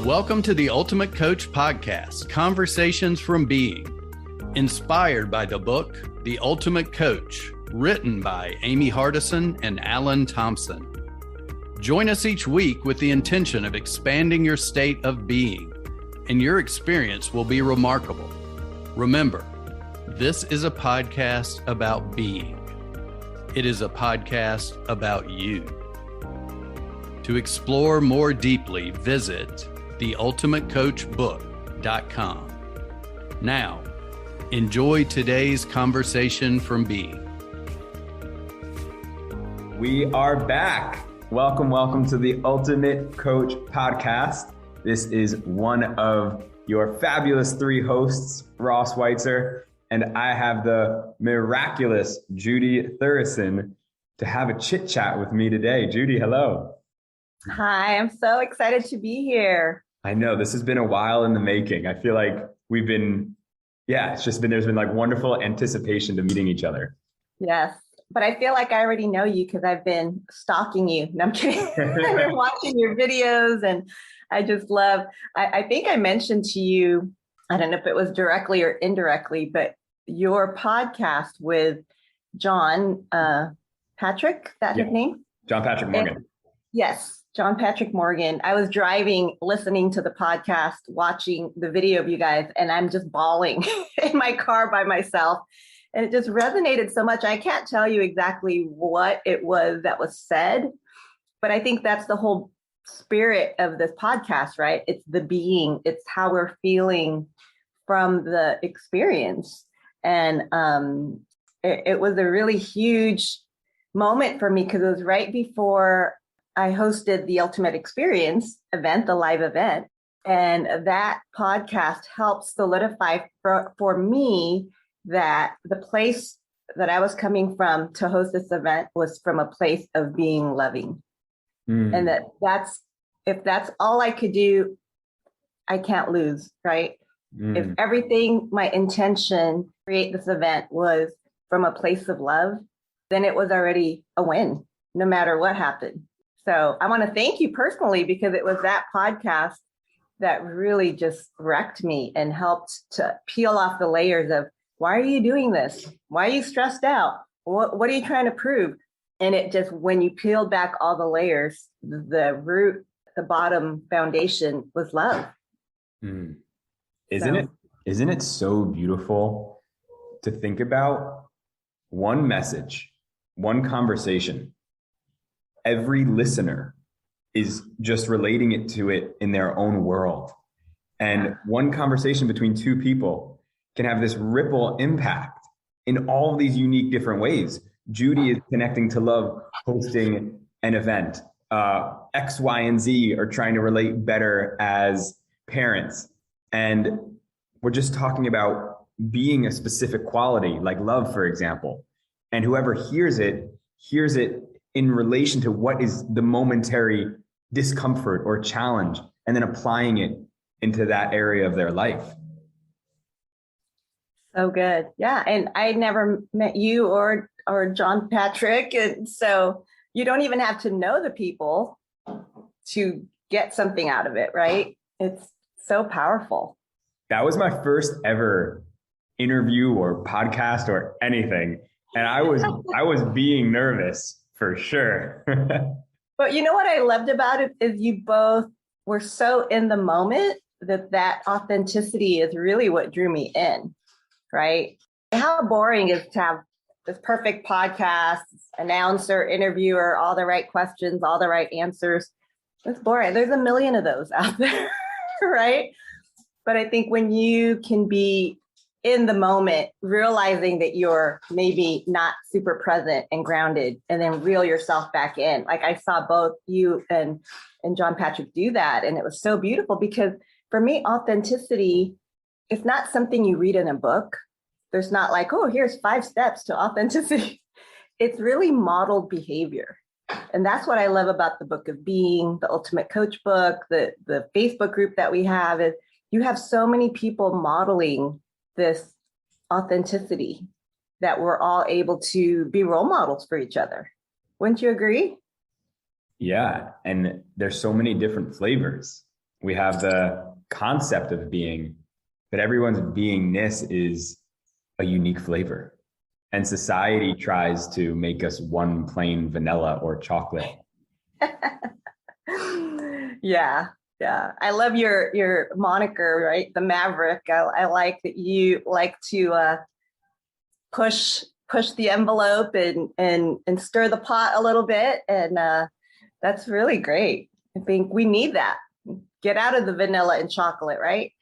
Welcome to the Ultimate Coach Podcast, Conversations from Being, inspired by the book, The Ultimate Coach, written by Amy Hardison and Alan Thompson. Join us each week with the intention of expanding your state of being, and your experience will be remarkable. Remember, this is a podcast about being. It is a podcast about you. To explore more deeply, visit theultimatecoachbook.com. Now, enjoy today's conversation from Being. We are back. Welcome to the Ultimate Coach Podcast. This is one of your fabulous three hosts, Ross Weitzer, and I have the miraculous Judy Thureson to have a chit chat with me today. Judy, hello. Hi, I'm so excited to be here. I know this has been a while in the making. I feel like there's been like wonderful anticipation to meeting each other. Yes, but I feel like I already know you because I've been stalking you. No, I'm kidding. I've been watching your videos and I just love, I think I mentioned to you, I don't know if it was directly or indirectly, but your podcast with John Patrick, his name? John Patrick Morgan. Yes. John Patrick Morgan. I was driving, listening to the podcast, watching the video of you guys, and I'm just bawling in my car by myself. And it just resonated so much. I can't tell you exactly what it was that was said, but I think that's the whole spirit of this podcast, right? It's the being, it's how we're feeling from the experience. And it was a really huge moment for me because it was right before I hosted the Ultimate Experience event, the live event, and that podcast helped solidify for me that the place that I was coming from to host this event was from a place of being loving. And if that's all I could do, I can't lose, right? If everything, my intention to create this event was from a place of love, then it was already a win, no matter what happened. So I want to thank you personally because it was that podcast that really just wrecked me and helped to peel off the layers of why are you doing this? Why are you stressed out? What are you trying to prove? And it just, when you peeled back all the layers, the root, the bottom foundation was love. Isn't it so beautiful to think about one message, one conversation? Every listener is just relating it to it in their own world. And one conversation between two people can have this ripple impact in all of these unique different ways. Judy is connecting to love, hosting an event. X, Y, and Z are trying to relate better as parents. And we're just talking about being a specific quality, like love, for example. And whoever hears it in relation to what is the momentary discomfort or challenge, and then applying it into that area of their life. So good. Yeah. And I never met you or John Patrick. And so you don't even have to know the people to get something out of it, right? It's so powerful. That was my first ever interview or podcast or anything. And I was being nervous. For sure. But you know what I loved about it is you both were so in the moment that authenticity is really what drew me in, right? How boring is to have this perfect podcast, announcer, interviewer, all the right questions, all the right answers. It's boring. There's a million of those out there, right? But I think when you can be in the moment, realizing that you're maybe not super present and grounded, and then reel yourself back in. Like I saw both you and John Patrick do that. And it was so beautiful because for me, authenticity is not something you read in a book. There's not like, oh, here's 5 steps to authenticity. It's really modeled behavior. And that's what I love about the Book of Being, the Ultimate Coach book, the Facebook group that we have is you have so many people modeling this authenticity that we're all able to be role models for each other. Wouldn't you agree? Yeah. And there's so many different flavors. We have the concept of being, but everyone's beingness is a unique flavor. And society tries to make us one plain vanilla or chocolate. Yeah. Yeah. I love your moniker, right? The Maverick. I like that you like to push the envelope and stir the pot a little bit. And that's really great. I think we need that. Get out of the vanilla and chocolate, right?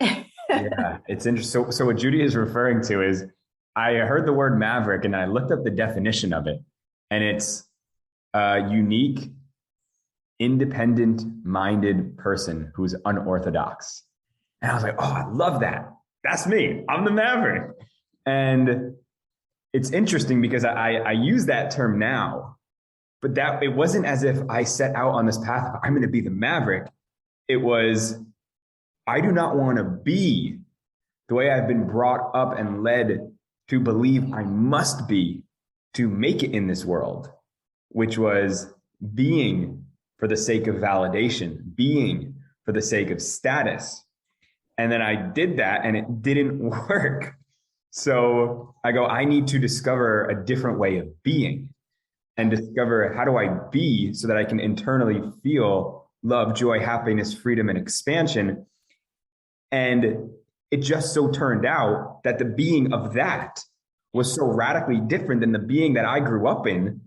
Yeah, it's interesting. So what Judy is referring to is, I heard the word maverick and I looked up the definition of it, and it's a unique, independent-minded person who's unorthodox. And I was like, oh, I love that. That's me. I'm the maverick. And it's interesting because I use that term now, but that it wasn't as if I set out on this path of I'm going to be the maverick. It was, I do not want to be the way I've been brought up and led to believe I must be to make it in this world, which was being for the sake of validation, being for the sake of status. And then I did that and it didn't work. So I go, I need to discover a different way of being and discover, how do I be so that I can internally feel love, joy, happiness, freedom, and expansion. And it just so turned out that the being of that was so radically different than the being that I grew up in,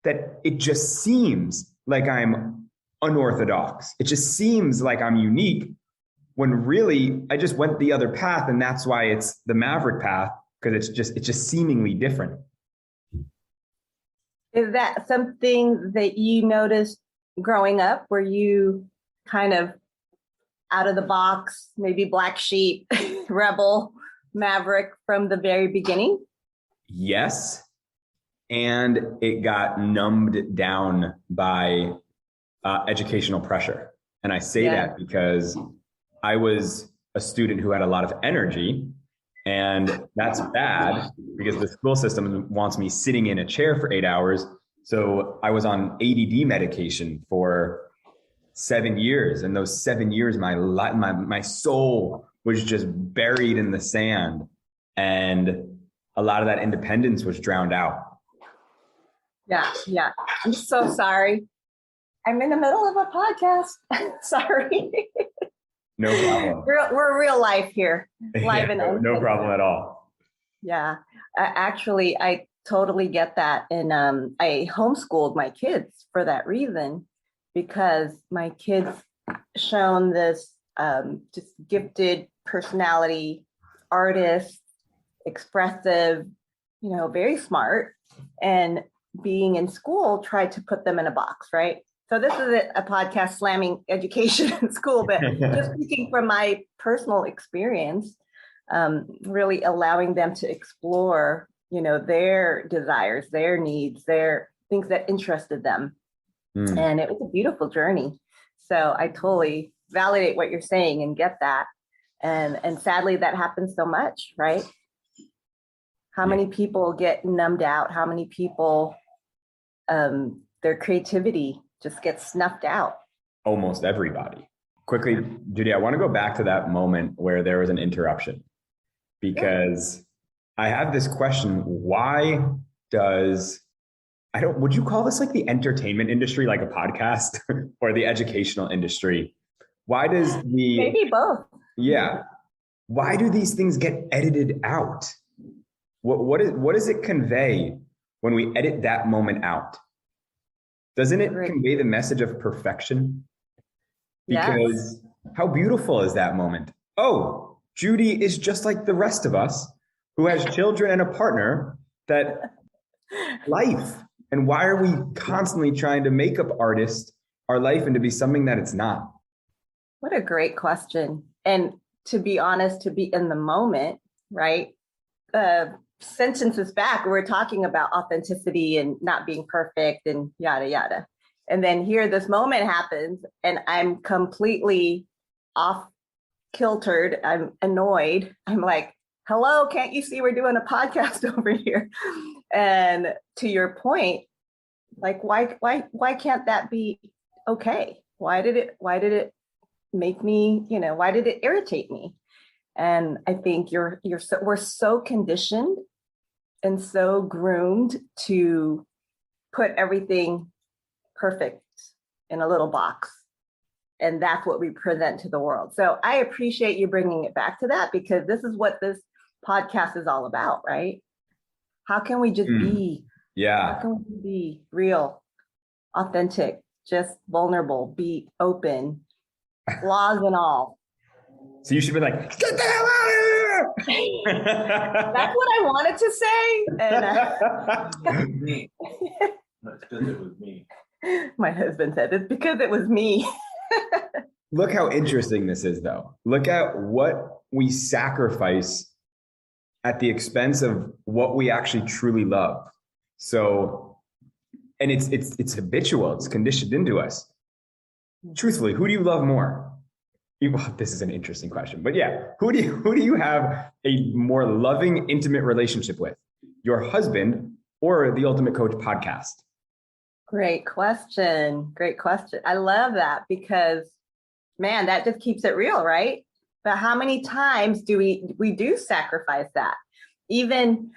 that it just seems like I'm unorthodox. It just seems like I'm unique, when really I just went the other path. And that's why it's the maverick path, because it's just seemingly different. Is that something that you noticed growing up? Were you kind of out of the box, maybe black sheep, rebel, maverick from the very beginning? Yes. And it got numbed down by educational pressure. And I say that because I was a student who had a lot of energy, and that's bad because the school system wants me sitting in a chair for 8 hours. So I was on ADD medication for 7 years. And those 7 years, my soul was just buried in the sand. And a lot of that independence was drowned out. Yeah. Yeah. I'm so sorry. I'm in the middle of a podcast. Sorry. No problem. We're real life here. Live and no problem at all. Yeah. Actually, I totally get that. And I homeschooled my kids for that reason, because my kids shown this just gifted personality, artist, expressive, very smart. And being in school tried to put them in a box, right? So this is a podcast slamming education in school, but just speaking from my personal experience, really allowing them to explore, their desires, their needs, their things that interested them. And it was a beautiful journey. So I totally validate what you're saying and get that. And sadly, that happens so much, right? How many people get numbed out? How many people, their creativity just gets snuffed out? Almost everybody. Quickly, Judy, I want to go back to that moment where there was an interruption, because I have this question. Why does, would you call this like the entertainment industry, like a podcast, or the educational industry? Why does maybe both. Yeah. Why do these things get edited out? What does it convey when we edit that moment out? Doesn't it convey the message of perfection? Because how beautiful is that moment? Oh, Judy is just like the rest of us, who has children and a partner, that life. And why are we constantly trying to make up artists our life into be something that it's not? What a great question. And to be honest, to be in the moment, right? Sentences back, we're talking about authenticity and not being perfect and yada, yada. And then here this moment happens and I'm completely off kiltered. I'm annoyed. I'm like, hello, can't you see we're doing a podcast over here? And to your point, like, why can't that be okay? Why did it make me, why did it irritate me? And I think we're so conditioned and so groomed to put everything perfect in a little box. And that's what we present to the world. So I appreciate you bringing it back to that, because this is what this podcast is all about, right? How can we just be? Yeah. How can we be real, authentic, just vulnerable, be open, flaws and all? So you should be like, get the hell out of here. That's what I wanted to say. And That's because it was me. my husband said it's because it was me. Look how interesting this is, though. Look at what we sacrifice at the expense of what we actually truly love. So, and it's habitual. It's conditioned into us. Truthfully, who do you love more? Well, this is an interesting question, but yeah, who do you have a more loving, intimate relationship with? Your husband or the Ultimate Coach podcast? Great question. Great question. I love that, because, man, that just keeps it real, right? But how many times do we do sacrifice that? Even,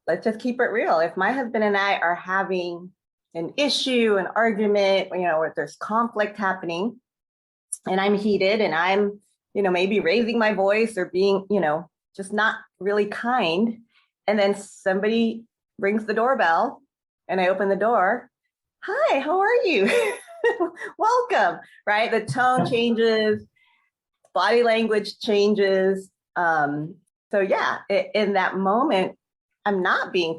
let's just keep it real. If my husband and I are having an issue, an argument, where there's conflict happening, and I'm heated and I'm, maybe raising my voice or being, just not really kind. And then somebody rings the doorbell and I open the door. Hi, how are you? Welcome, right? The tone changes, body language changes. So yeah, in that moment, I'm not being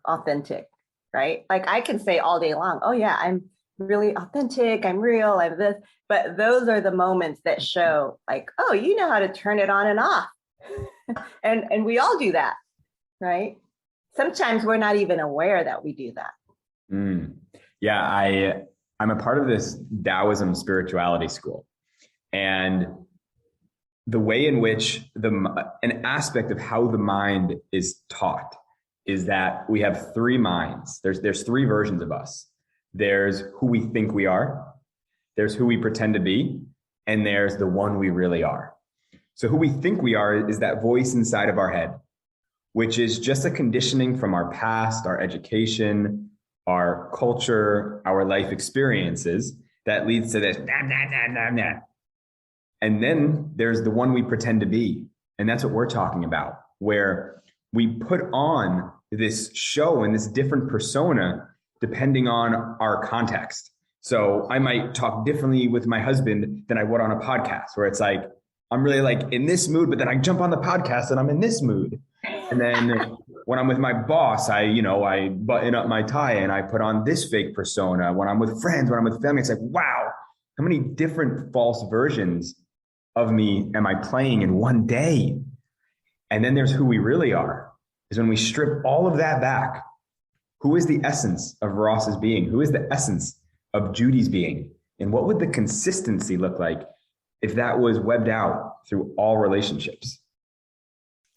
authentic, right? Like I can say all day long, oh yeah, I'm really authentic, I'm real, I'm this, but those are the moments that show like, oh, you know how to turn it on and off. and we all do that, right? Sometimes we're not even aware that we do that. Yeah, I'm a part of this Taoism spirituality school. And the way in which an aspect of how the mind is taught is that we have three minds. There's three versions of us. There's who we think we are, there's who we pretend to be, and there's the one we really are. So who we think we are is that voice inside of our head, which is just a conditioning from our past, our education, our culture, our life experiences that leads to this, nah, nah, nah, nah, nah. And then there's the one we pretend to be. And that's what we're talking about, where we put on this show and this different persona depending on our context. So I might talk differently with my husband than I would on a podcast, where it's like, I'm really like in this mood, but then I jump on the podcast and I'm in this mood. And then when I'm with my boss, I button up my tie and I put on this fake persona. When I'm with friends, when I'm with family, it's like, wow, how many different false versions of me am I playing in one day? And then there's who we really are, is when we strip all of that back. Who is the essence of Ross's being? Who is the essence of Judy's being? And what would the consistency look like if that was webbed out through all relationships?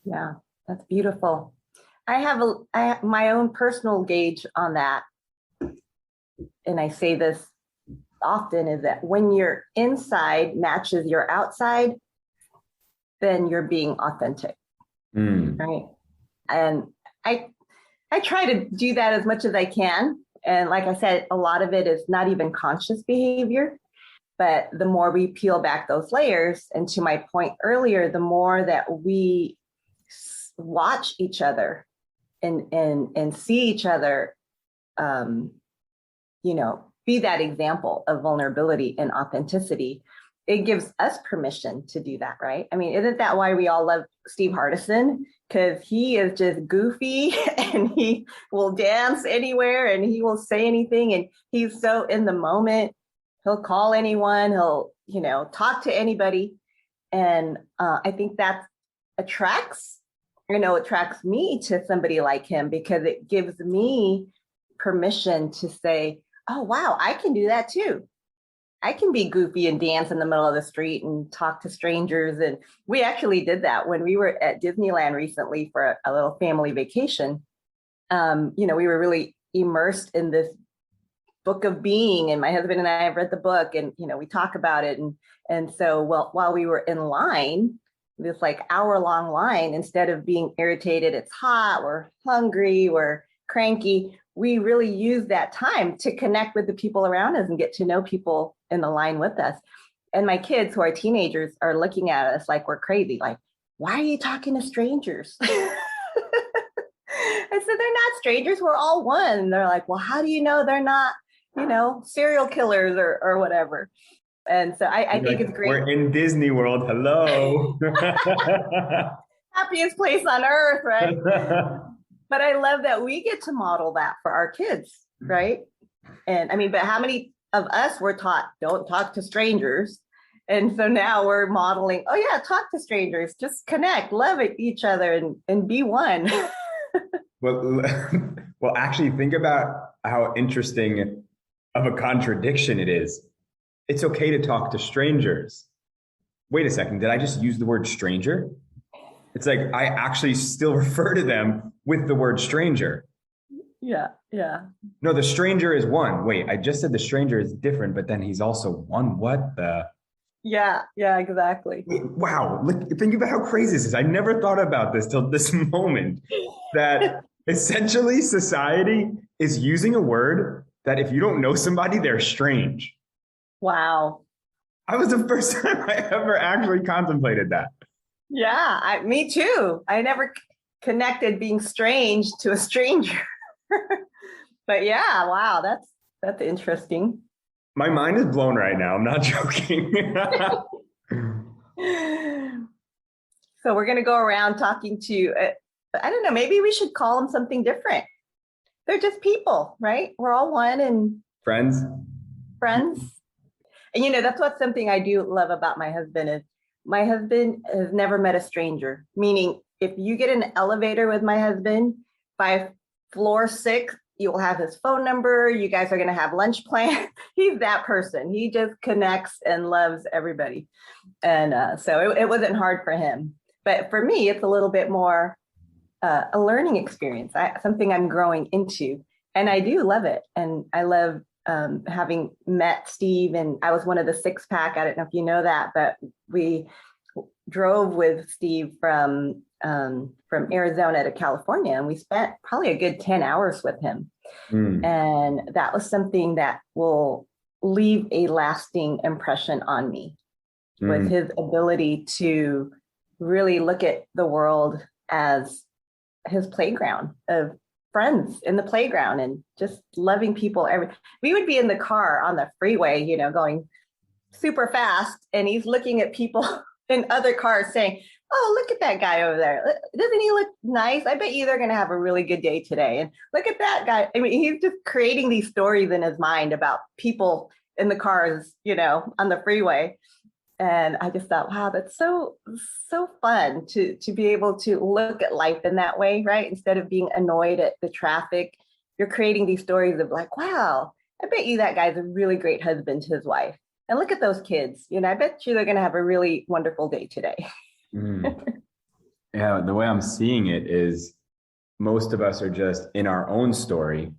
Yeah, that's beautiful. I have my own personal gauge on that. And I say this often, is that when your inside matches your outside, then you're being authentic, right? And I try to do that as much as I can. And like I said, a lot of it is not even conscious behavior, but the more we peel back those layers, and to my point earlier, the more that we watch each other and see each other, be that example of vulnerability and authenticity, it gives us permission to do that, right? I mean, isn't that why we all love Steve Hardison? Because he is just goofy and he will dance anywhere and he will say anything. And he's so in the moment. He'll call anyone, he'll, talk to anybody. And I think that attracts me to somebody like him, because it gives me permission to say, oh, wow, I can do that too. I can be goofy and dance in the middle of the street and talk to strangers. And we actually did that when we were at Disneyland recently for a little family vacation. We were really immersed in this book of being, and my husband and I have read the book, and we talk about it, and so while we were in line, this like hour-long line, instead of being irritated, it's hot, we're hungry, we're cranky, we really use that time to connect with the people around us and get to know people in the line with us. And my kids, who are teenagers, are looking at us like we're crazy, like, why are you talking to strangers? I said, they're not strangers, we're all one. And they're like, well, how do you know they're not, serial killers or whatever? And so I think it's great. We're in Disney World. Hello. Happiest place on earth, right? But I love that we get to model that for our kids, right? And I mean, but how many of us were taught, don't talk to strangers? And so now we're modeling, oh yeah, talk to strangers, just connect, love each other and be one. Well, actually think about how interesting of a contradiction it is. It's okay to talk to strangers. Wait a second, did I just use the word stranger? It's like, I actually still refer to them with the word stranger. Yeah. No, the stranger is one. Wait, I just said the stranger is different, but then he's also one. What the? Yeah, exactly. Wow, look, think about how crazy this is. I never thought about this till this moment, that essentially society is using a word that if you don't know somebody, they're strange. Wow. I was the first time I ever actually contemplated that. Yeah, me too. I never connected being strange to a stranger. But yeah, wow, that's interesting. My mind is blown right now. I'm not joking. So we're going to go around talking to, I don't know, maybe we should call them something different. They're just people, right? We're all one and Friends. And that's what's something I do love about my husband is my husband has never met a stranger. Meaning if you get in an elevator with my husband, by floor 6, you will have his phone number. You guys are going to have lunch plans. He's that person. He just connects and loves everybody. And so it wasn't hard for him. But for me, it's a little bit more a learning experience, something I'm growing into. And I do love it. And I love having met Steve, and I was one of the 6-pack. I don't know if you know that, but we drove with Steve from Arizona to California, and we spent probably a good 10 hours with him. And that was something that will leave a lasting impression on me, with his ability to really look at the world as his playground of friends in the playground and just loving people. We would be in the car on the freeway, going super fast, and he's looking at people in other cars saying, oh, look at that guy over there. Doesn't he look nice? I bet you they're going to have a really good day today. And look at that guy. I mean, he's just creating these stories in his mind about people in the cars, on the freeway. And I just thought, wow, that's so fun to be able to look at life in that way, right? Instead of being annoyed at the traffic, you're creating these stories of like, wow, I bet you that guy's a really great husband to his wife. And look at those kids. I bet you they're going to have a really wonderful day today. Yeah, the way I'm seeing it is most of us are just in our own story,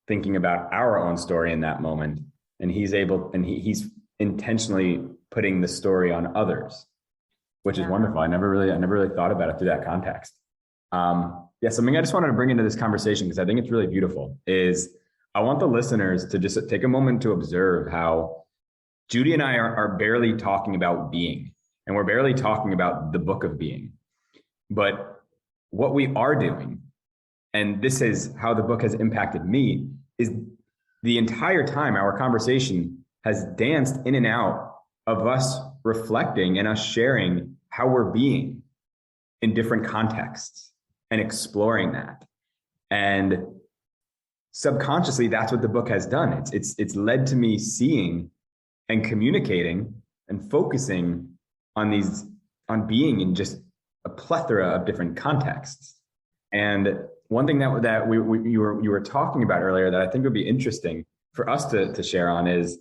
thinking about our own story in that moment. And he's he's intentionally putting the story on others, which is wonderful. I never really thought about it through that context. Something I just wanted to bring into this conversation, because I think it's really beautiful, is I want the listeners to just take a moment to observe how Judy and I are barely talking about being, and we're barely talking about the book of being. But what we are doing, and this is how the book has impacted me, is the entire time our conversation has danced in and out of us reflecting and us sharing how we're being in different contexts and exploring that. And subconsciously, that's what the book has done. It's led to me seeing and communicating and focusing on being in just a plethora of different contexts. And one thing that you were talking about earlier that I think would be interesting for us to share on is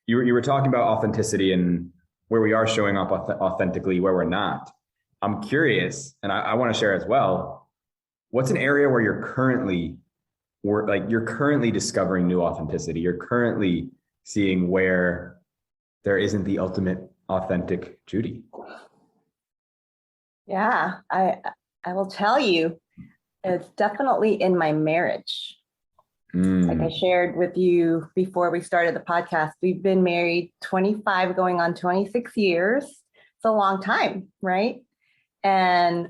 you were talking about authenticity and where we are showing up authentically, where we're not. I'm curious, and I want to share as well, what's an area where you're currently you're currently discovering new authenticity. You're currently seeing where there isn't the ultimate authentic Judy. Yeah, I will tell you, it's definitely in my marriage. Like I shared with you before we started the podcast, we've been married 25 going on 26 years. It's a long time, right? And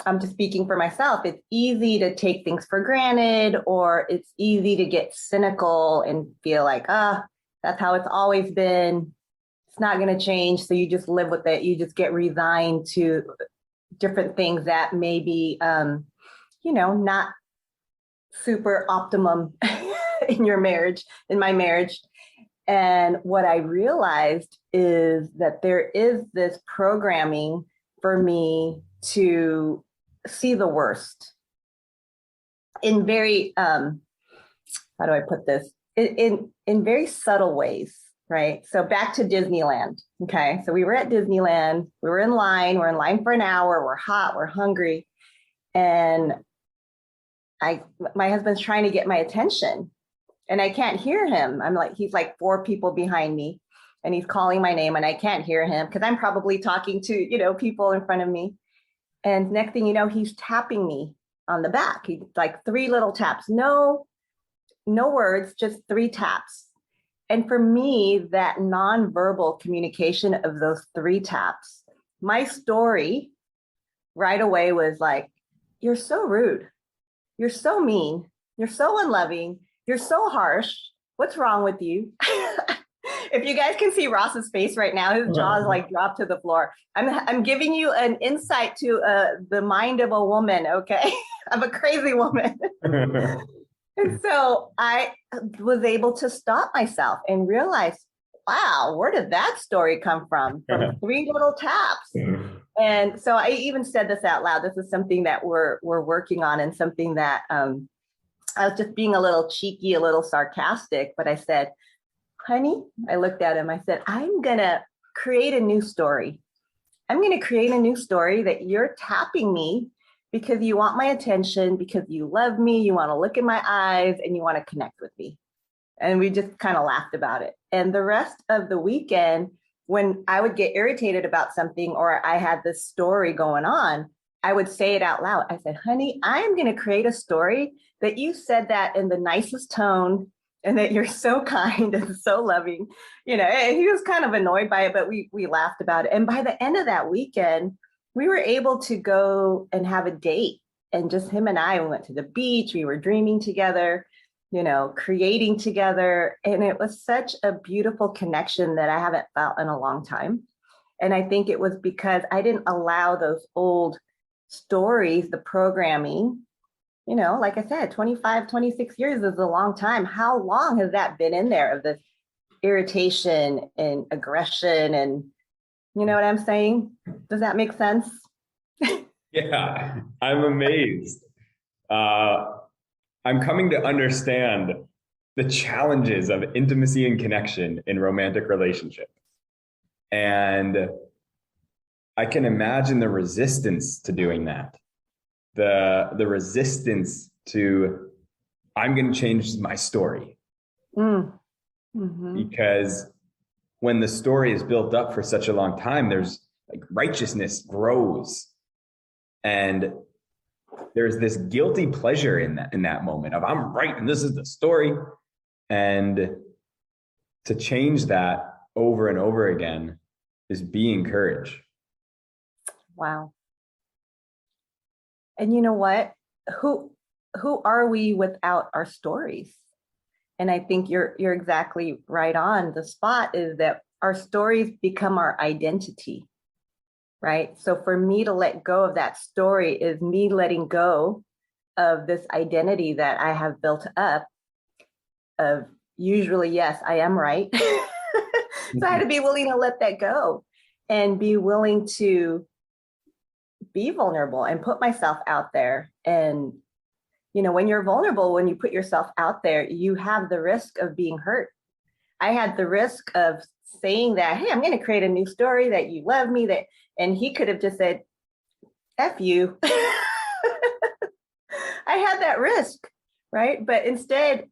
I'm just speaking for myself. It's easy to take things for granted, or it's easy to get cynical and feel like, that's how it's always been. It's not going to change. So you just live with it. You just get resigned to different things that may be, not super optimum in your marriage, in my marriage. And what I realized is that there is this programming for me to see the worst in very, how do I put this? In very subtle ways, right? So back to Disneyland. Okay. So we were at Disneyland. We were in line. We're in line for an hour. We're hot. We're hungry. And my husband's trying to get my attention and I can't hear him. He's like 4 people behind me and he's calling my name and I can't hear him because I'm probably talking to, people in front of me. And next thing you know, he's tapping me on the back. He's like 3 little taps, no words, just 3 taps. And for me, that nonverbal communication of those 3 taps, my story right away was like, you're so rude. You're so mean. You're so unloving. You're so harsh. What's wrong with you? If you guys can see Ross's face right now, his jaw is like dropped to the floor. I'm giving you an insight to the mind of a woman, okay? Of a crazy woman. And so I was able to stop myself and realize, wow, where did that story come from? From 3 little taps. And so I even said this out loud. This is something that we're working on and something that I was just being a little cheeky, a little sarcastic, but I said, honey, I looked at him, I said, I'm going to create a new story. I'm going to create a new story that you're tapping me because you want my attention, because you love me, you want to look in my eyes, and you want to connect with me. And we just kind of laughed about it. And the rest of the weekend, when I would get irritated about something or I had this story going on, I would say it out loud. I said, honey, I'm going to create a story that you said that in the nicest tone and that you're so kind and so loving. And he was kind of annoyed by it, but we laughed about it. And by the end of that weekend, we were able to go and have a date. And just him and I, we went to the beach. We were dreaming together, creating together. And it was such a beautiful connection that I haven't felt in a long time. And I think it was because I didn't allow those old stories, the programming, like I said, 25, 26 years is a long time. How long has that been in there of this irritation and aggression? And you know what I'm saying? Does that make sense? Yeah, I'm amazed. I'm coming to understand the challenges of intimacy and connection in romantic relationship. And I can imagine the resistance to doing that. The resistance to, I'm going to change my story. Because when the story is built up for such a long time, there's like righteousness grows. And there's this guilty pleasure in that moment of I'm right and this is the story. And to change that over and over again is being courage. Wow. And you know what? Who are we without our stories? And I think you're exactly right on the spot, is that our stories become our identity, right? So for me to let go of that story is me letting go of this identity that I have built up of usually, yes, I am right. So I had to be willing to let that go and be willing to be vulnerable and put myself out there. And, when you're vulnerable, when you put yourself out there, you have the risk of being hurt. I had the risk of saying that, hey, I'm going to create a new story that you love me, and he could have just said, F you. I had that risk, right? But instead,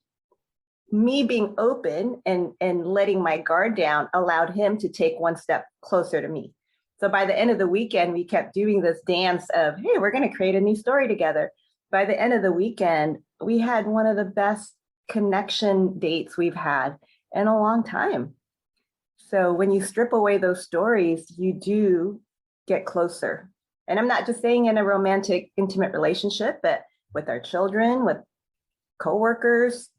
me being open and letting my guard down allowed him to take one step closer to me. So by the end of the weekend, we kept doing this dance of, hey, we're going to create a new story together. By the end of the weekend, we had one of the best connection dates we've had in a long time. So when you strip away those stories, you do get closer. And I'm not just saying in a romantic, intimate relationship, but with our children, with coworkers,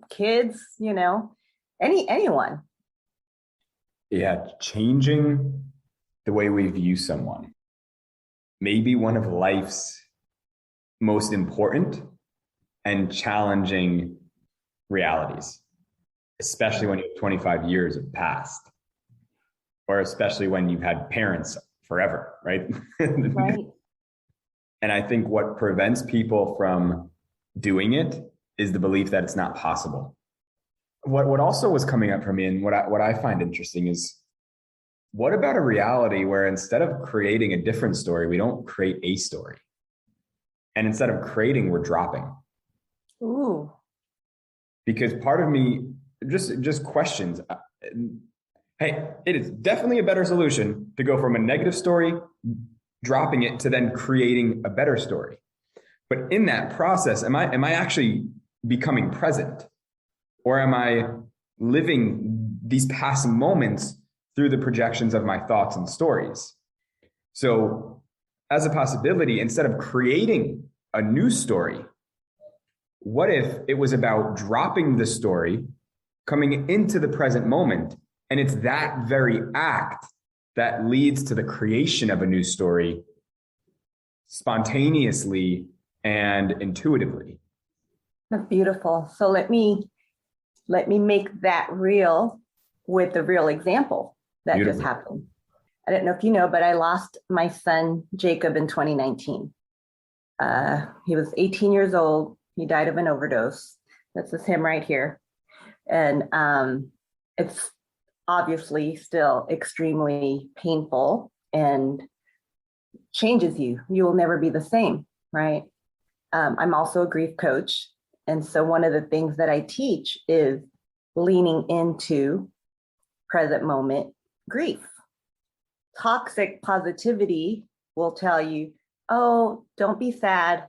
kids, anyone. Yeah, changing the way we view someone. Maybe one of life's most important and challenging realities, especially when you have 25 years have passed, or especially when you've had parents forever, right? Right. And I think what prevents people from doing it is the belief that it's not possible. What also was coming up for me, and what I find interesting is, what about a reality where instead of creating a different story, we don't create a story? And instead of creating, we're dropping. Ooh. Because part of me just questions, hey, it is definitely a better solution to go from a negative story, dropping it, to then creating a better story. But in that process, am I actually becoming present? Or am I living these past moments through the projections of my thoughts and stories? So as a possibility, instead of creating a new story, what if it was about dropping the story, coming into the present moment, and it's that very act that leads to the creation of a new story spontaneously and intuitively? That's beautiful. So let me make that real with the real example that Beautiful. just happened. I don't know if you know, but I lost my son, Jacob, in 2019. He was 18 years old. He died of an overdose. This is him right here. And it's obviously still extremely painful and changes you. You will never be the same, right? I'm also a grief coach. And so one of the things that I teach is leaning into present moment grief. Toxic positivity will tell you, oh, don't be sad.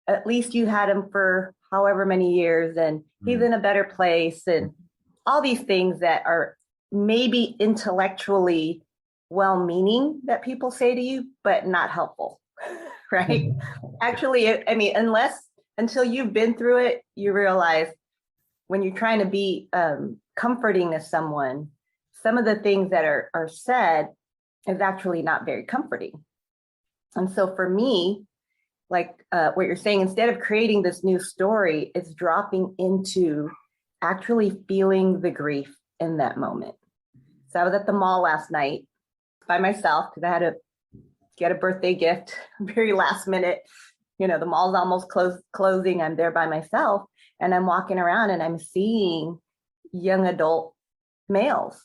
At least you had him for however many years and he's in a better place, and all these things that are maybe intellectually well-meaning that people say to you, but not helpful, right? Actually, I mean, until you've been through it, you realize when you're trying to be comforting to someone, some of the things that are said is actually not very comforting. And so for me, like what you're saying, instead of creating this new story, it's dropping into actually feeling the grief in that moment. So I was at the mall last night by myself because I had to get a birthday gift very last minute. The mall's almost closing. I'm there by myself and I'm walking around and I'm seeing young adult males,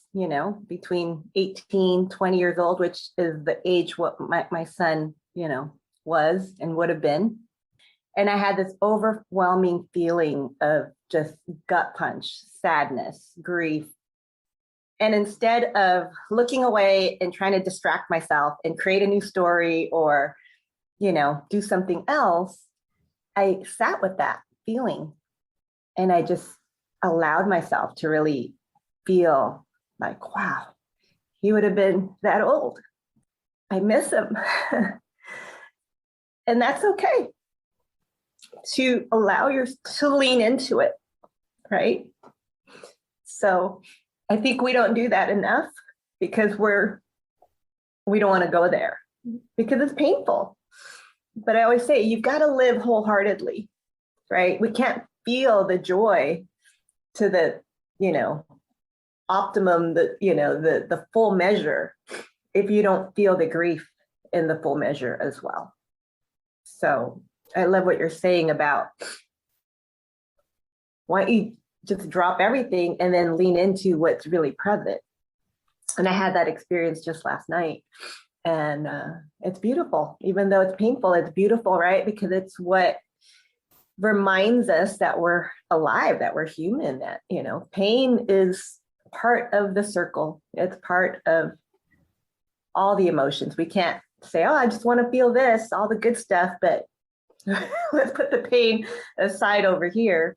between 18, 20 years old, which is the age what my son, was and would have been. And I had this overwhelming feeling of just gut punch, sadness, grief. And instead of looking away and trying to distract myself and create a new story or, do something else, I sat with that feeling and I just allowed myself to really feel like, wow, he would have been that old. I miss him. And that's okay to allow to lean into it, right? So I think we don't do that enough because we don't want to go there because it's painful. But I always say, you've got to live wholeheartedly, right? We can't feel the joy to the, optimum, the full measure if you don't feel the grief in the full measure as well. So I love what you're saying about why don't you just drop everything and then lean into what's really present. And I had that experience just last night. And it's beautiful. Even though it's painful, it's beautiful, right? Because it's what reminds us that we're alive, that we're human, that, pain is part of the circle. It's part of all the emotions. We can't say, oh, I just want to feel this, all the good stuff, but let's put the pain aside over here.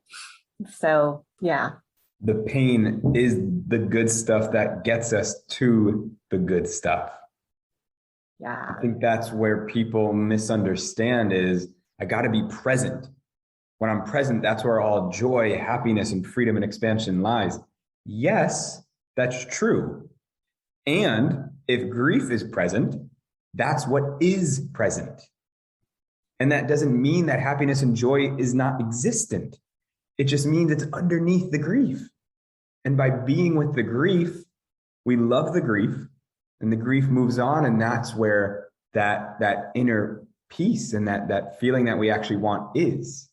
So, yeah. The pain is the good stuff that gets us to the good stuff. Yeah. I think that's where people misunderstand is I got to be present. When I'm present, that's where all joy, happiness, and freedom and expansion lies. Yes, that's true. And if grief is present, that's what is present. And that doesn't mean that happiness and joy is not existent. It just means it's underneath the grief. And by being with the grief, we love the grief, and the grief moves on. And that's where that inner peace and that feeling that we actually want is.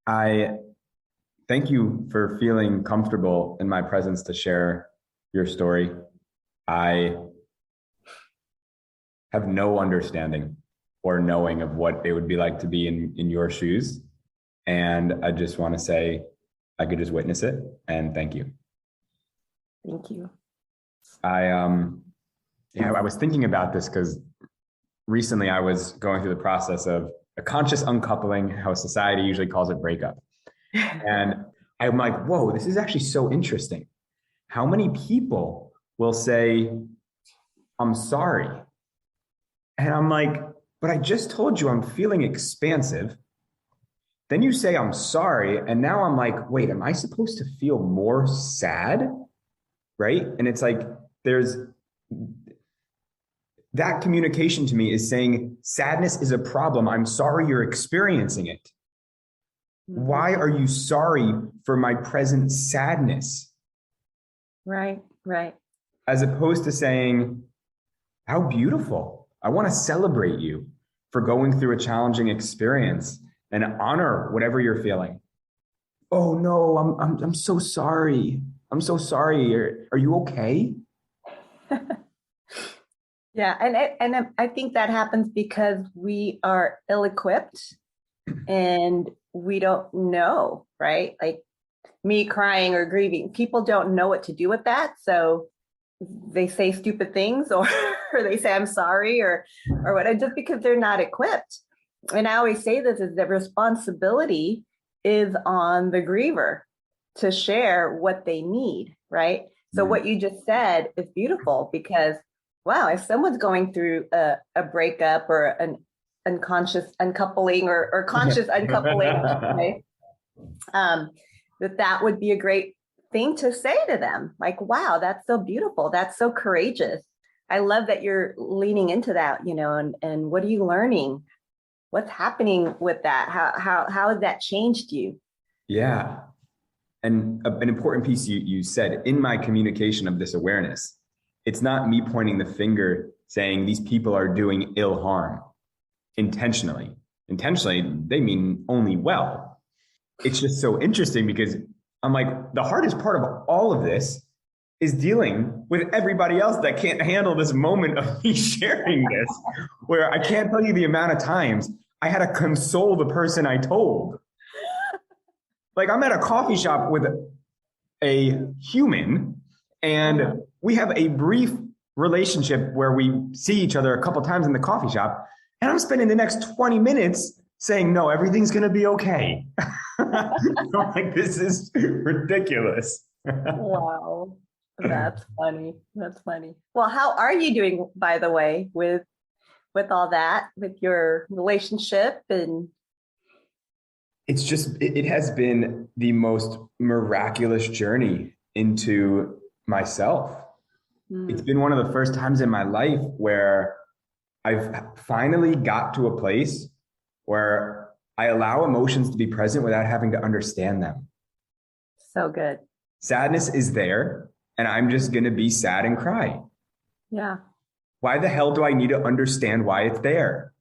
I thank you for feeling comfortable in my presence to share your story. I have no understanding or knowing of what it would be like to be in your shoes. And I just want to say I could just witness it, and thank you. Thank you. I was thinking about this because recently I was going through the process of a conscious uncoupling, how society usually calls it breakup. And I'm like, whoa, this is actually so interesting. How many people will say, I'm sorry? And I'm like, but I just told you I'm feeling expansive. Then you say, I'm sorry. And now I'm like, wait, am I supposed to feel more sad? Right? And it's like, there's that communication to me is saying sadness is a problem. I'm sorry you're experiencing it. Why are you sorry for my present sadness? Right. As opposed to saying, how beautiful. I want to celebrate you for going through a challenging experience and honor whatever you're feeling. Oh no, I'm so sorry. I'm so sorry. Are you okay? Yeah, and I think that happens because we are ill-equipped and we don't know, right? Like me crying or grieving, people don't know what to do with that. So they say stupid things or they say I'm sorry or what, just because they're not equipped. And I always say this is that responsibility is on the griever to share what they need, right? So what you just said is beautiful because wow, if someone's going through a breakup or an unconscious uncoupling or conscious uncoupling, right? That would be a great thing to say to them. Like, wow, that's so beautiful. That's so courageous. I love that you're leaning into that, and what are you learning? What's happening with that? How has that changed you? Yeah. And an important piece you said in my communication of this awareness, it's not me pointing the finger saying these people are doing ill harm intentionally. Intentionally, they mean only well. It's just so interesting because I'm like, the hardest part of all of this is dealing with everybody else that can't handle this moment of me sharing this, where I can't tell you the amount of times I had to console the person I told. Like I'm at a coffee shop with a human and we have a brief relationship where we see each other a couple times in the coffee shop, and I'm spending the next 20 minutes saying, no, everything's going to be okay. I'm like, this is ridiculous. Wow. That's funny. That's funny. Well, how are you doing, by the way, with all that, with your relationship? And it's just, it has been the most miraculous journey into myself. It's been one of the first times in my life where I've finally got to a place where I allow emotions to be present without having to understand them. So good. Sadness is there, and I'm just going to be sad and cry. Yeah. Why the hell do I need to understand why it's there?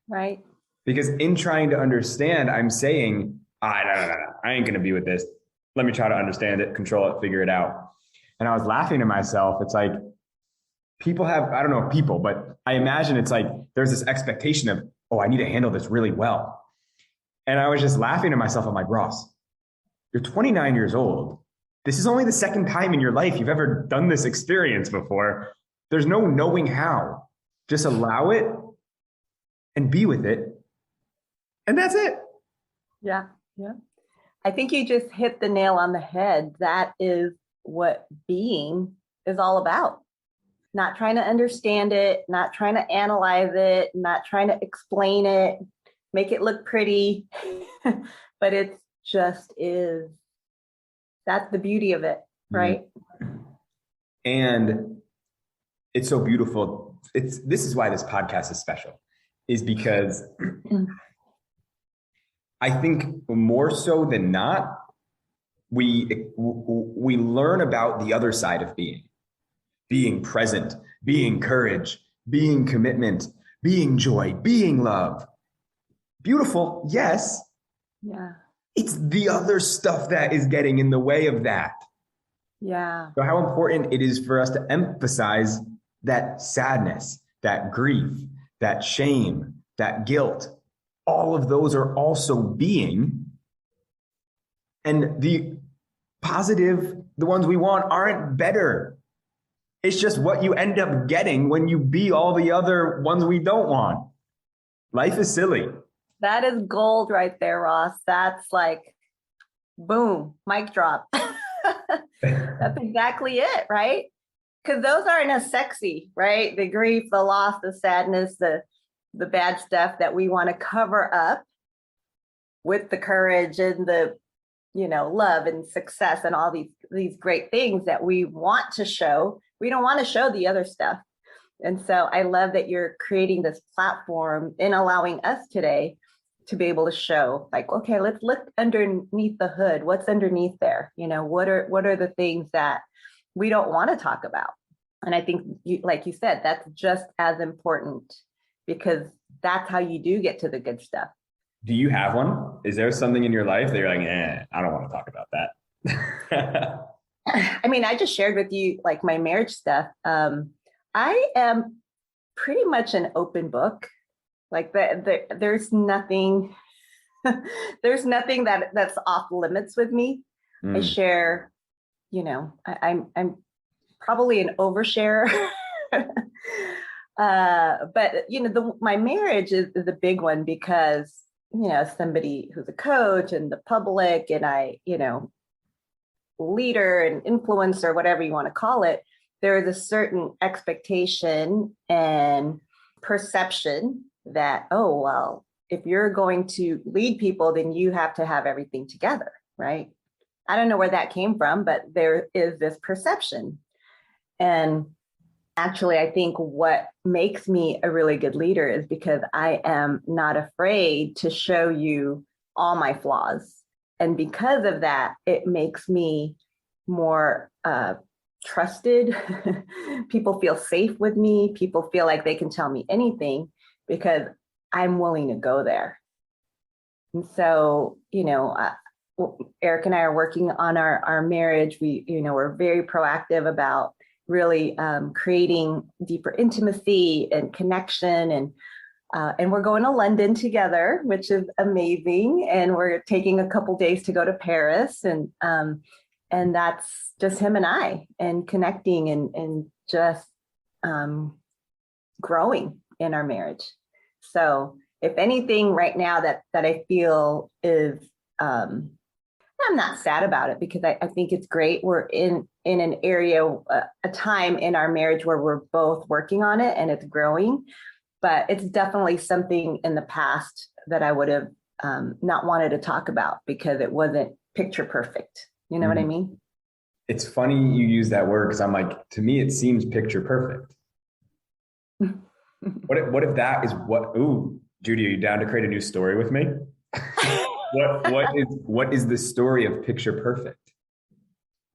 Right. Because in trying to understand, I'm saying, no, I ain't going to be with this. Let me try to understand it, control it, figure it out. And I was laughing to myself. It's like people have, I don't know if people, but I imagine it's like there's this expectation of, oh, I need to handle this really well. And I was just laughing to myself. I'm like, Ross, you're 29 years old. This is only the second time in your life you've ever done this experience before. There's no knowing how. Just allow it and be with it. And that's it. Yeah. Yeah. I think you just hit the nail on the head. That is what being is all about. Not trying to understand it, not trying to analyze it, not trying to explain it, make it look pretty, but it just is. That's the beauty of it, right? And it's so beautiful. This is why this podcast is special, is because I think more so than not, we learn about the other side of being present, being courage, being commitment, being joy, being love. Beautiful, yes. Yeah. It's the other stuff that is getting in the way of that. Yeah. So how important it is for us to emphasize that sadness, that grief, that shame, that guilt. All of those are also being. And the positive, the ones we want, aren't better. It's just what you end up getting when you be all the other ones we don't want. Life is silly. That is gold right there, Ross. That's like, boom, mic drop. That's exactly it, right? Because those aren't as sexy, right? The grief, the loss, the sadness, the bad stuff that we want to cover up with the courage and the, love and success and all these great things that we want to show. We don't want to show the other stuff. And so I love that you're creating this platform and allowing us today to be able to show, like, okay, let's look underneath the hood. What's underneath there? What are the things that we don't want to talk about? And I think, like you said, that's just as important, because that's how you do get to the good stuff. Do you have one? Is there something in your life that you're like, I don't want to talk about that? I mean, I just shared with you like my marriage stuff. I am pretty much an open book. Like there's nothing that's off limits with me. I share, I'm probably an oversharer. But my marriage is a big one because, somebody who's a coach and the public, and I, leader and influencer, whatever you want to call it, there is a certain expectation and perception that, oh, well, if you're going to lead people, then you have to have everything together, right? I don't know where that came from, but there is this perception. And actually, I think what makes me a really good leader is because I am not afraid to show you all my flaws. And because of that, it makes me more trusted. People feel safe with me. People feel like they can tell me anything because I'm willing to go there. And so, Eric and I are working on our marriage. We're very proactive about really creating deeper intimacy and connection, and we're going to London together, which is amazing. And we're taking a couple days to go to Paris, and that's just him and I, and connecting and just growing in our marriage. So if anything right now that I feel is, I'm not sad about it, because I think it's great. We're in an area, a time in our marriage where we're both working on it and it's growing, but it's definitely something in the past that I would have not wanted to talk about because it wasn't picture perfect. You know what I mean? It's funny you use that word, because I'm like, to me, it seems picture perfect. What if that is what, ooh, Judy, are you down to create a new story with me? What is the story of picture perfect?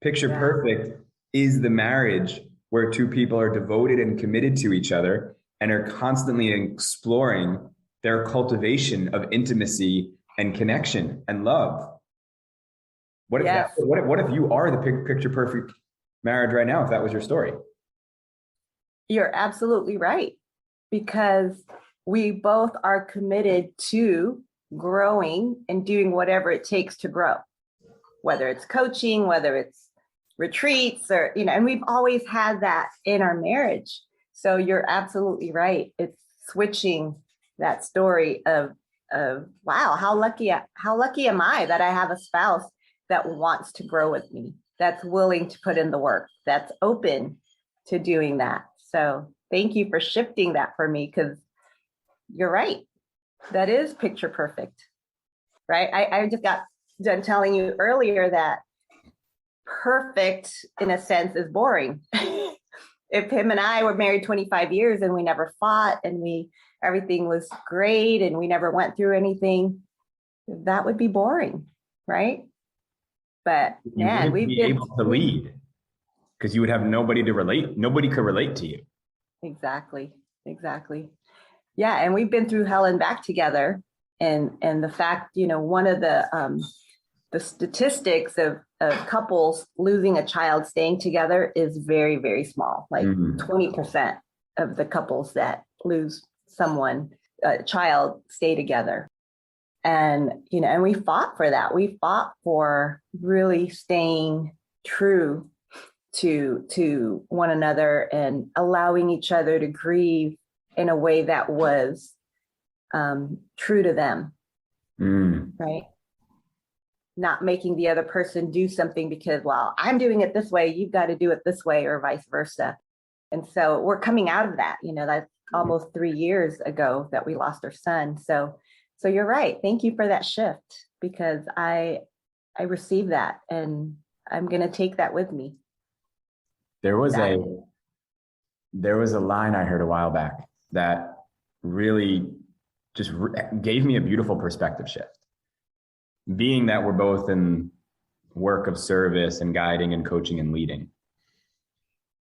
Picture perfect is the marriage where two people are devoted and committed to each other and are constantly exploring their cultivation of intimacy and connection and love. What if you are the picture perfect marriage right now, if that was your story? You're absolutely right, because we both are committed to growing and doing whatever it takes to grow, whether it's coaching, whether it's retreats, or, and we've always had that in our marriage. So you're absolutely right. It's switching that story of wow, how lucky am I that I have a spouse that wants to grow with me, that's willing to put in the work, that's open to doing that. So thank you for shifting that for me, because you're right. That is picture perfect, right? I just got done telling you earlier that perfect, in a sense, is boring. If him and I were married 25 years and we never fought and everything was great and we never went through anything, that would be boring, right? But man, we've been able to lead, because you would have nobody to relate. Nobody could relate to you. Exactly. Yeah, and we've been through hell and back together. And the fact, one of the statistics of couples losing a child staying together is very, very small. Like 20% of the couples that lose a child, stay together. And, and we fought for that. We fought for really staying true to one another and allowing each other to grieve in a way that was true to them, right? Not making the other person do something because, well, I'm doing it this way, you've got to do it this way, or vice versa. And so we're coming out of that. That's almost 3 years ago that we lost our son. So you're right. Thank you for that shift, because I received that, and I'm going to take that with me. There was a line I heard a while back that really just gave me a beautiful perspective shift. Being that we're both in work of service and guiding and coaching and leading,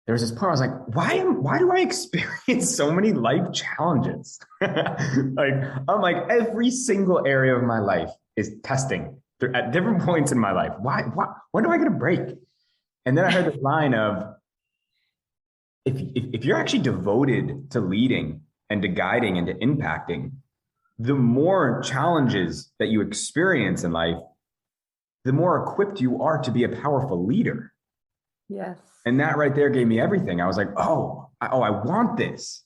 there was this point I was like, why do I experience so many life challenges? I'm like, every single area of my life is testing at different points in my life. When do I get a break? And then I heard this line of, if you're actually devoted to leading and to guiding and to impacting, the more challenges that you experience in life, the more equipped you are to be a powerful leader. Yes. And that right there gave me everything. I was like, I want this,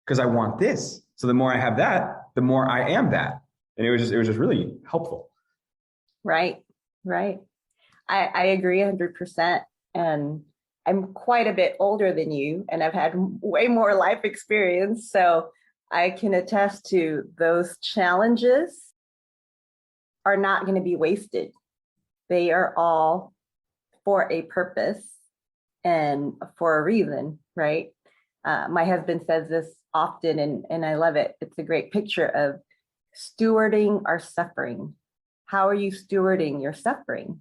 because I want this. So the more I have that, the more I am that. And it was just really helpful. Right. I agree 100%. And I'm quite a bit older than you, and I've had way more life experience. So I can attest to those challenges are not going to be wasted. They are all for a purpose and for a reason, right? My husband says this often, and I love it. It's a great picture of stewarding our suffering. How are you stewarding your suffering?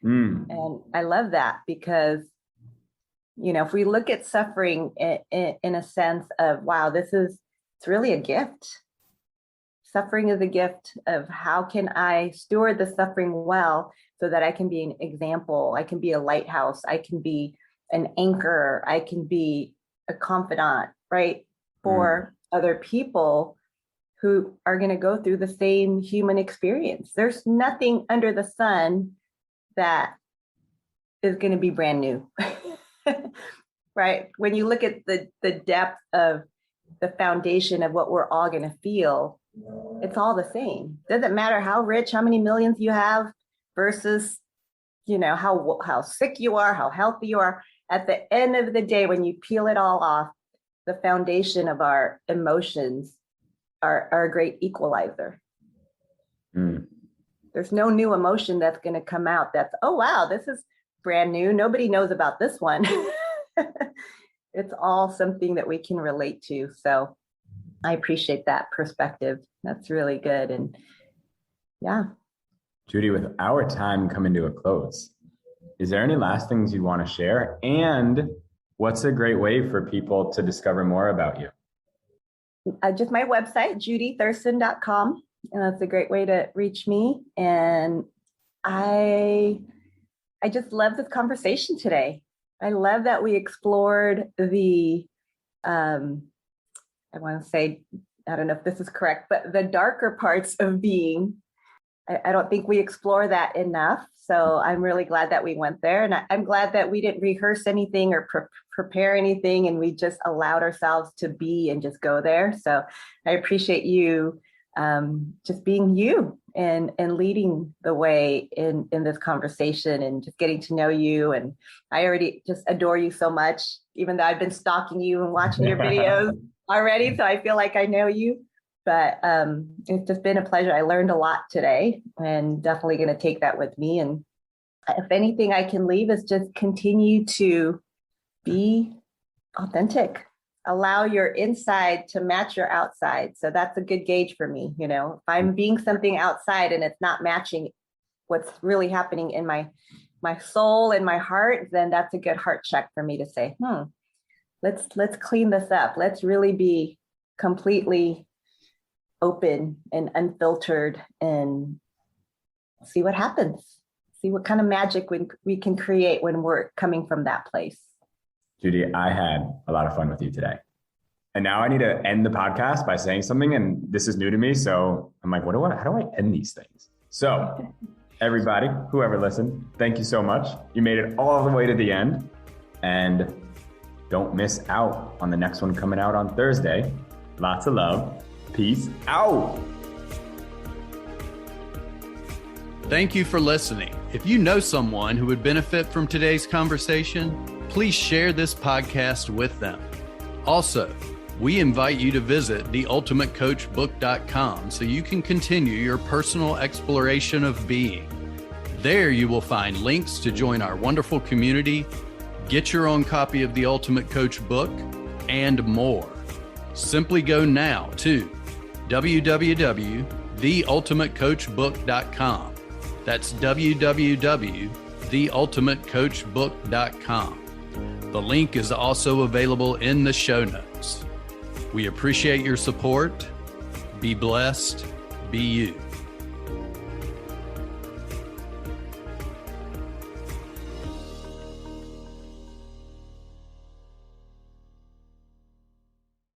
And I love that, because, if we look at suffering in a sense of, wow, it's really a gift. Suffering is a gift of how can I steward the suffering well, so that I can be an example. I can be a lighthouse. I can be an anchor. I can be a confidant, right? For other people who are going to go through the same human experience. There's nothing under the sun that is going to be brand new, right? When you look at the depth of the foundation of what we're all going to feel, it's all the same. Doesn't matter how rich, how many millions you have versus, how sick you are, how healthy you are. At the end of the day, when you peel it all off, the foundation of our emotions are a great equalizer. There's no new emotion that's going to come out that's, oh, wow, this is brand new. Nobody knows about this one. It's all something that we can relate to. So I appreciate that perspective. That's really good. And yeah. Judy, with our time coming to a close, is there any last things you want to share? And what's a great way for people to discover more about you? Just my website, judythureson.com. That's a great way to reach me. And I just love this conversation today. I love that we explored the, I want to say I don't know if this is correct, but the darker parts of being. I don't think we explore that enough. So I'm really glad that we went there. And I'm glad that we didn't rehearse anything or prepare anything. And we just allowed ourselves to be and just go there. So I appreciate you just being you and leading the way in this conversation and just getting to know you. And I already just adore you so much, even though I've been stalking you and watching your videos already. So I feel like I know you. But it's just been a pleasure. I learned a lot today and definitely going to take that with me. And if anything I can leave is just continue to be authentic. Allow your inside to match your outside. So that's a good gauge for me. You know, if I'm being something outside and it's not matching what's really happening in my soul and my heart, then that's a good heart check for me to say, let's clean this up. Let's really be completely open and unfiltered and see what happens. See what kind of magic we can create when we're coming from that place. Judy, I had a lot of fun with you today. And now I need to end the podcast by saying something, and this is new to me. So I'm like, how do I end these things? So everybody, whoever listened, thank you so much. You made it all the way to the end. And don't miss out on the next one coming out on Thursday. Lots of love. Peace out. Thank you for listening. If you know someone who would benefit from today's conversation, please share this podcast with them. Also, we invite you to visit theultimatecoachbook.com so you can continue your personal exploration of being. There you will find links to join our wonderful community, get your own copy of The Ultimate Coach book, and more. Simply go now to www.theultimatecoachbook.com. That's www.theultimatecoachbook.com. The link is also available in the show notes. We appreciate your support. Be blessed. Be you.